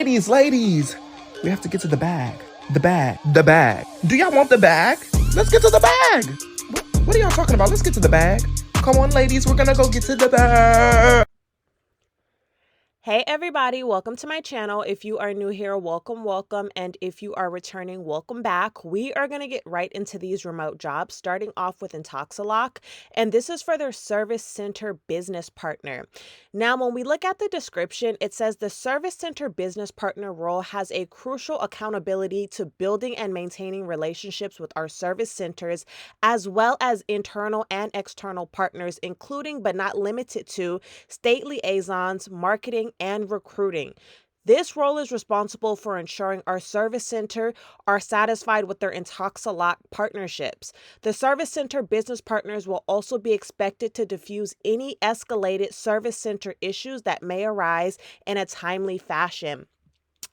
Ladies, we have to get to the bag. The bag. Do y'all want the bag? Let's get to the bag. What are y'all talking about? Let's get to the bag. Come on, ladies, we're gonna go get to the bag. Hey everybody, welcome to my channel. If you are new here, welcome. And if you are returning, welcome back. We are going to get right into these remote jobs, starting off with Intoxalock. And this is for their service center business partner. Now, when we look at the description, it says the service center business partner role has a crucial accountability to building and maintaining relationships with our service centers, as well as internal and external partners, including but not limited to state liaisons, marketing, and recruiting. This role is responsible for ensuring our service center are satisfied with their Intoxalock partnerships. The service center business partners will also be expected to diffuse any escalated service center issues that may arise in a timely fashion.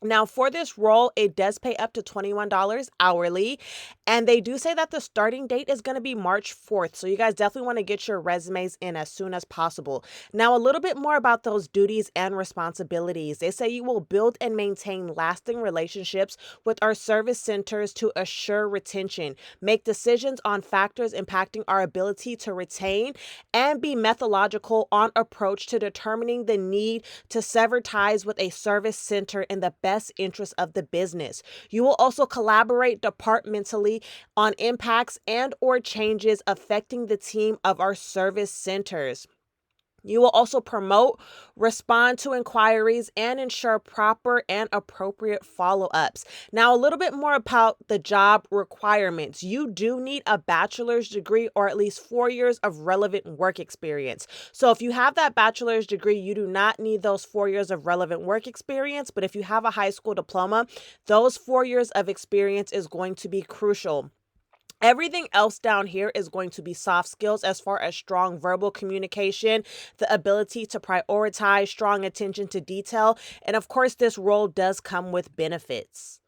Now, for this role, it does pay up to $21 hourly, and they do say that the starting date is going to be March 4th. So you guys definitely want to get your resumes in as soon as possible. Now, a little bit more about those duties and responsibilities. They say you will build and maintain lasting relationships with our service centers to assure retention, make decisions on factors impacting our ability to retain, and be methodological on approach to determining the need to sever ties with a service center in the best interest of the business. You will also collaborate departmentally on impacts and or changes affecting the team of our service centers. You will also promote, respond to inquiries, and ensure proper and appropriate follow-ups. Now, a little bit more about the job requirements. You do need a bachelor's degree or at least 4 years of relevant work experience. So if you have that bachelor's degree, you do not need those 4 years of relevant work experience. But if you have a high school diploma, those 4 years of experience is going to be crucial. Everything else down here is going to be soft skills as far as strong verbal communication, the ability to prioritize, strong attention to detail, and of course, this role does come with benefits.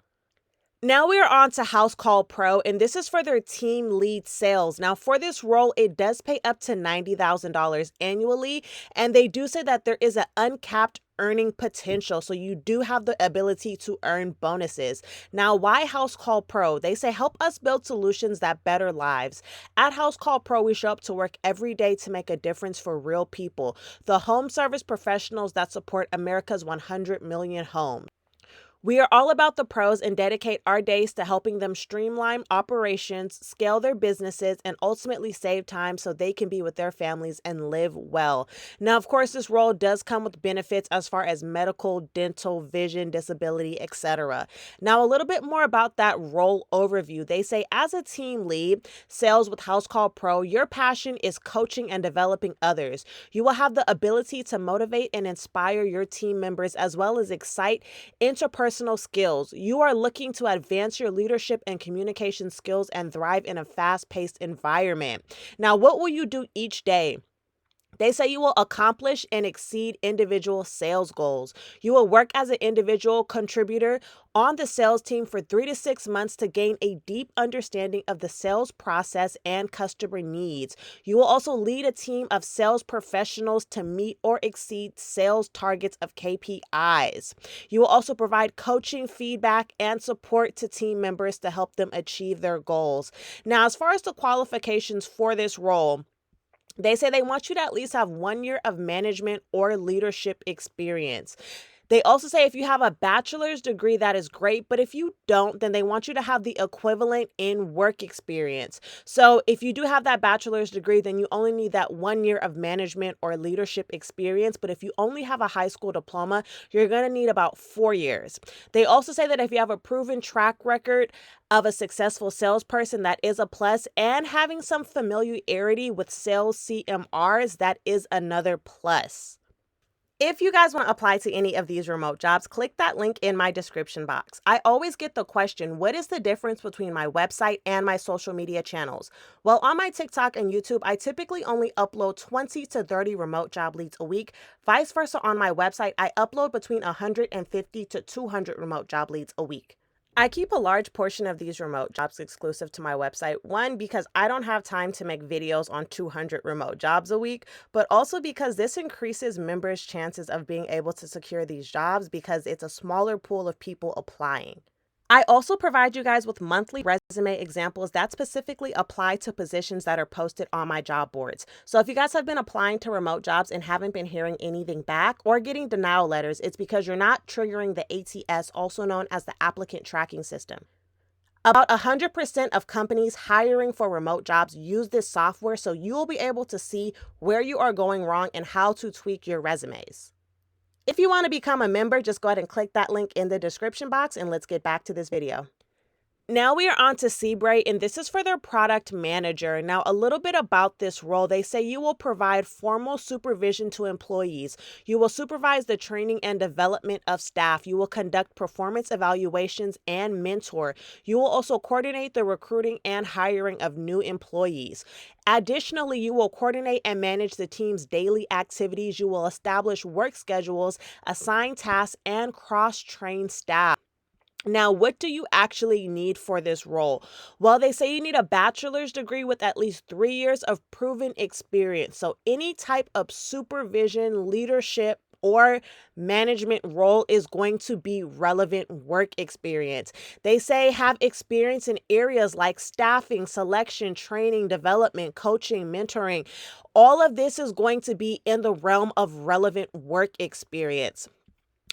Now we are on to Housecall Pro, and this is for their team lead sales. Now, for this role, it does pay up to $90,000 annually, and they do say that there is an uncapped earning potential. So you do have the ability to earn bonuses. Now, why Housecall Pro? They say, help us build solutions that better lives. At Housecall Pro, we show up to work every day to make a difference for real people, the home service professionals that support America's 100 million homes. We are all about the pros and dedicate our days to helping them streamline operations, scale their businesses, and ultimately save time so they can be with their families and live well. Now, of course, this role does come with benefits as far as medical, dental, vision, disability, etc. Now, a little bit more about that role overview. They say, as a team lead, sales with Housecall Pro, your passion is coaching and developing others. You will have the ability to motivate and inspire your team members as well as excite interpersonal skills. You are looking to advance your leadership and communication skills and thrive in a fast-paced environment. Now, what will you do each day? They say you will accomplish and exceed individual sales goals. You will work as an individual contributor on the sales team for 3 to 6 months to gain a deep understanding of the sales process and customer needs. You will also lead a team of sales professionals to meet or exceed sales targets of KPIs. You will also provide coaching, feedback, and support to team members to help them achieve their goals. Now, as far as the qualifications for this role, they say they want you to at least have 1 year of management or leadership experience. They also say if you have a bachelor's degree, that is great. But if you don't, then they want you to have the equivalent in work experience. So if you do have that bachelor's degree, then you only need that 1 year of management or leadership experience. But if you only have a high school diploma, you're going to need about 4 years. They also say that if you have a proven track record of a successful salesperson, that is a plus. And having some familiarity with sales CMRs, that is another plus. If you guys want to apply to any of these remote jobs, click that link in my description box. I always get the question, what is the difference between my website and my social media channels? Well, on my TikTok and YouTube, I typically only upload 20 to 30 remote job leads a week. Vice versa, on my website, I upload between 150 to 200 remote job leads a week. I keep a large portion of these remote jobs exclusive to my website. One, because I don't have time to make videos on 200 remote jobs a week, but also because this increases members' chances of being able to secure these jobs because it's a smaller pool of people applying. I also provide you guys with monthly resume examples that specifically apply to positions that are posted on my job boards. So if you guys have been applying to remote jobs and haven't been hearing anything back or getting denial letters, it's because you're not triggering the ATS, also known as the applicant tracking system. About 100% of companies hiring for remote jobs use this software, so you'll be able to see where you are going wrong and how to tweak your resumes. If you want to become a member, just go ahead and click that link in the description box and let's get back to this video. Now we are on to Seabright, and this is for their product manager. Now, a little bit about this role. They say you will provide formal supervision to employees. You will supervise the training and development of staff. You will conduct performance evaluations and mentor. You will also coordinate the recruiting and hiring of new employees. Additionally, you will coordinate and manage the team's daily activities. You will establish work schedules, assign tasks, and cross-train staff. Now, what do you actually need for this role? Well, they say you need a bachelor's degree with at least 3 years of proven experience. So any type of supervision, leadership, or management role is going to be relevant work experience. They say have experience in areas like staffing, selection, training, development, coaching, mentoring. All of this is going to be in the realm of relevant work experience.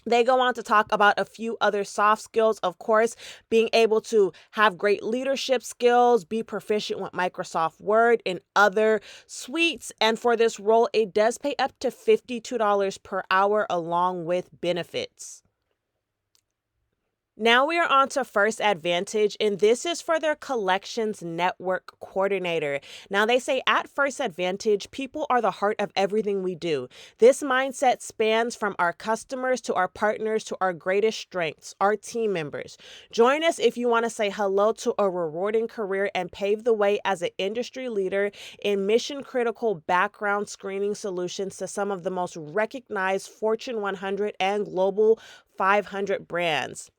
They go on to talk about a few other soft skills, of course, being able to have great leadership skills, be proficient with Microsoft Word and other suites. And for this role, it does pay up to $52 per hour along with benefits. Now we are on to First Advantage, and this is for their collections network coordinator. Now they say at First Advantage, people are the heart of everything we do. This mindset spans from our customers to our partners to our greatest strengths, our team members. Join us if you want to say hello to a rewarding career and pave the way as an industry leader in mission-critical background screening solutions to some of the most recognized Fortune 100 and Global 500 brands.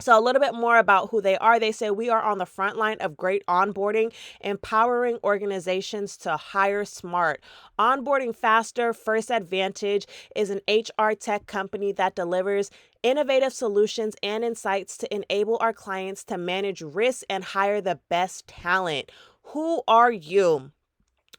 So a little bit more about who they are. They say we are on the front line of great onboarding, empowering organizations to hire smart. Onboarding faster, First Advantage is an HR tech company that delivers innovative solutions and insights to enable our clients to manage risk and hire the best talent. Who are you?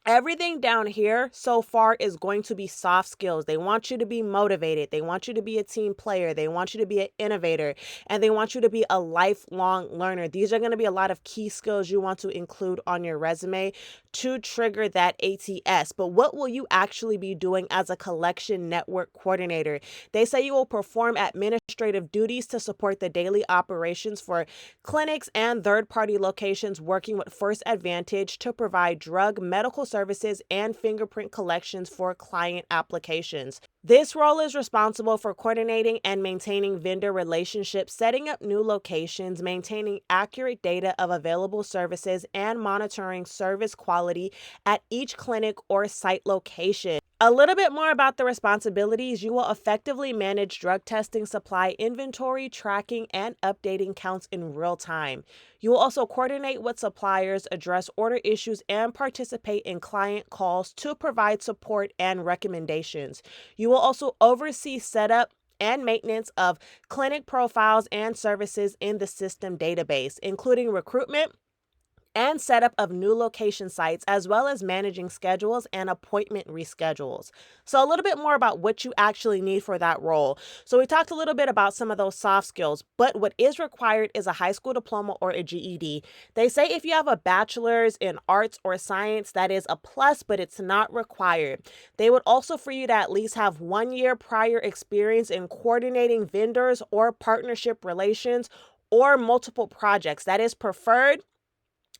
Everything down here so far is going to be soft skills. They want you to be motivated. They want you to be a team player. They want you to be an innovator, and they want you to be a lifelong learner. These are going to be a lot of key skills you want to include on your resume to trigger that ATS. But what will you actually be doing as a collection network coordinator? They say you will perform administrative duties to support the daily operations for clinics and third-party locations working with First Advantage to provide drug, medical services, and fingerprint collections for client applications. This role is responsible for coordinating and maintaining vendor relationships, setting up new locations, maintaining accurate data of available services, and monitoring service quality at each clinic or site location. A little bit more about the responsibilities. You will effectively manage drug testing, supply inventory, tracking, and updating counts in real time. You will also coordinate with suppliers, address order issues, and participate in client calls to provide support and recommendations. You will also oversee setup and maintenance of clinic profiles and services in the system database, including recruitment and setup of new location sites, as well as managing schedules and appointment reschedules. So a little bit more about what you actually need for that role. So we talked a little bit about some of those soft skills, but what is required is a high school diploma or a GED. They say if you have a bachelor's in arts or science, that is a plus, but it's not required. They would also for you to at least have 1 year prior experience in coordinating vendors or partnership relations or multiple projects. That is preferred.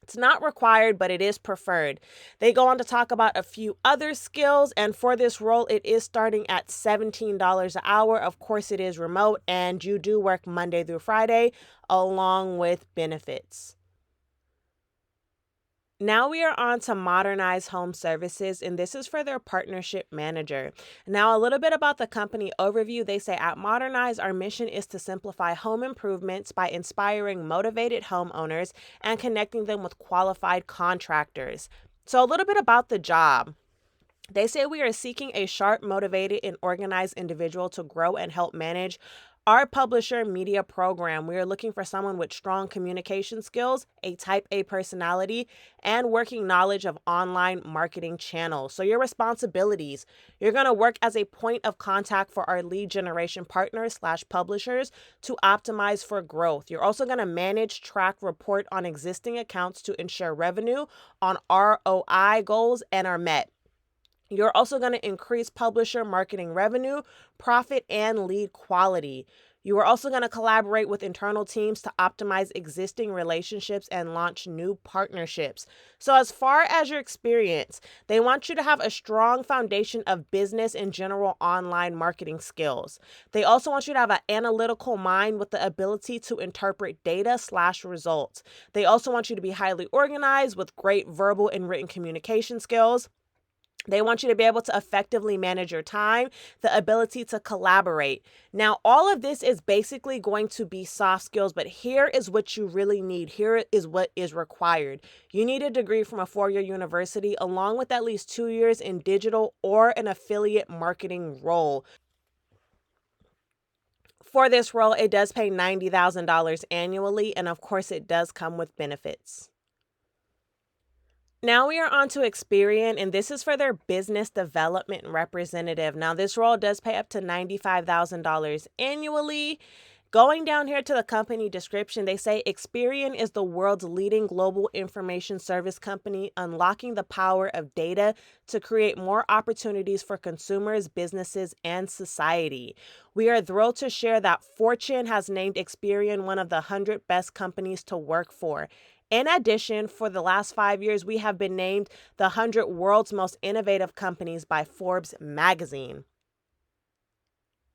It's not required, but it is preferred. They go on to talk about a few other skills, and for this role, it is starting at $17 an hour. Of course, it is remote, and you do work Monday through Friday, along with benefits. Now we are on to Modernize Home Services, and this is for their partnership manager. Now, a little bit about the company overview. They say at Modernize, our mission is to simplify home improvements by inspiring motivated homeowners and connecting them with qualified contractors. So, a little bit about the job. They say we are seeking a sharp, motivated, and organized individual to grow and help manage our publisher media program. We are looking for someone with strong communication skills, a type A personality, and working knowledge of online marketing channels. So, your responsibilities: you're going to work as a point of contact for our lead generation partners / publishers to optimize for growth. You're also going to manage, track, report on existing accounts to ensure revenue on ROI goals and are met. You're also going to increase publisher marketing revenue, profit, and lead quality. You are also going to collaborate with internal teams to optimize existing relationships and launch new partnerships. So, as far as your experience, they want you to have a strong foundation of business and general online marketing skills. They also want you to have an analytical mind with the ability to interpret data / results. They also want you to be highly organized with great verbal and written communication skills. They want you to be able to effectively manage your time, the ability to collaborate. Now, all of this is basically going to be soft skills, but here is what you really need. Here is what is required. You need a degree from a 4-year university, along with at least 2 years in digital or an affiliate marketing role. For this role, it does pay $90,000 annually, and of course, it does come with benefits. Now we are on to Experian, and this is for their business development representative. Now, this role does pay up to $95,000 annually. Going down here to the company description, they say Experian is the world's leading global information service company, unlocking the power of data to create more opportunities for consumers, businesses, and society. We are thrilled to share that Fortune has named Experian one of the 100 best companies to work for. In addition, for the last 5 years, we have been named the 100 world's most innovative companies by Forbes magazine.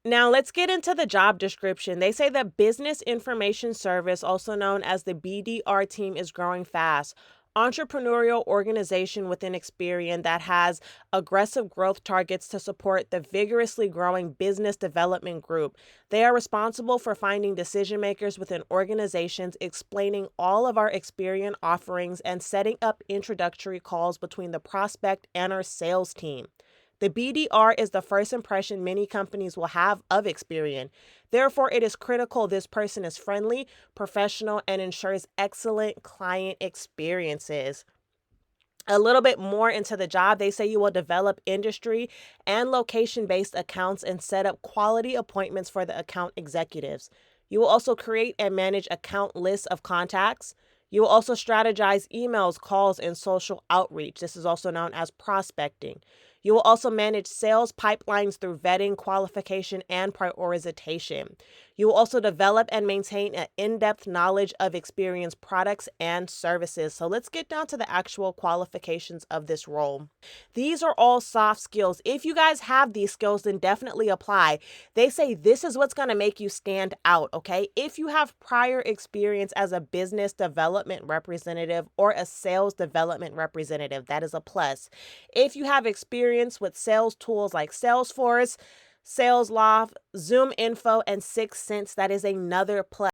Now, let's get into the job description. They say the Business Information Service, also known as the BDR team, is growing fast. Entrepreneurial organization within Experian that has aggressive growth targets to support the vigorously growing business development group. They are responsible for finding decision makers within organizations, explaining all of our Experian offerings, and setting up introductory calls between the prospect and our sales team. The BDR is the first impression many companies will have of Experian. Therefore, it is critical this person is friendly, professional, and ensures excellent client experiences. A little bit more into the job, they say you will develop industry and location-based accounts and set up quality appointments for the account executives. You will also create and manage account lists of contacts. You will also strategize emails, calls, and social outreach. This is also known as prospecting. You will also manage sales pipelines through vetting, qualification, and prioritization. You will also develop and maintain an in-depth knowledge of Experian's products and services. So let's get down to the actual qualifications of this role. These are all soft skills. If you guys have these skills, then definitely apply. They say this is what's going to make you stand out, okay? If you have prior experience as a business development representative or a sales development representative, that is a plus. If you have experience with sales tools like Salesforce, SalesLoft, Zoom Info, and 6sense, that is another plus.